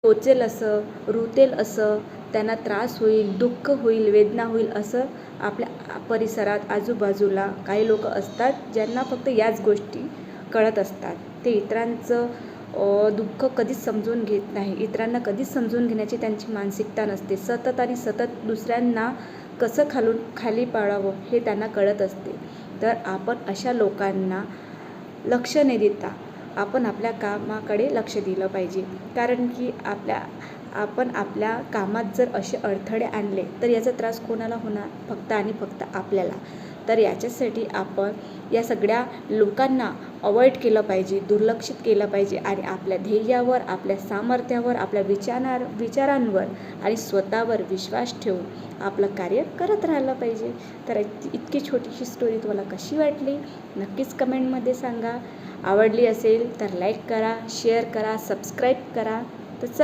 टोचेल असं, रुतेल असं, त्यांना त्रास होईल, दुःख होईल, वेदना होईल असं आपल्या परिसरात आजूबाजूला काही लोक असतात ज्यांना फक्त याच गोष्टी कळत असतात. ते इतरांचं दुःख कधीच समजून घेत नाही, इतरांना कधीच समजून घेण्याची त्यांची मानसिकता नसते. सतत आणि सतत दुसऱ्यांना कसं खाली पाडावं हे त्यांना कळत असते. तर आपण अशा लोकांना लक्ष न देता आपण आपल्या कामाकडे लक्ष दिलं पाहिजे. कारण की आपण आपल्या कामात जर असे अडथळे आणले तर याचा त्रास कोणाला होणार? फक्त आणि फक्त आपल्याला. तर याच्यासाठी आपण या सगळ्या लोकांना अवॉइड केलं पाहिजे, दुर्लक्षित केलं पाहिजे आणि आपल्या ध्येयावर, आपल्या सामर्थ्यावर, आपल्या विचारांवर आणि स्वतःवर विश्वास ठेवून आपलं कार्य करत राहिलं पाहिजे. तर इतकी छोटीशी स्टोरी तुम्हाला कशी वाटली नक्कीच कमेंटमध्ये सांगा. आवडली असेल तर लाईक करा, शेअर करा, सबस्क्राईब करा. तर चला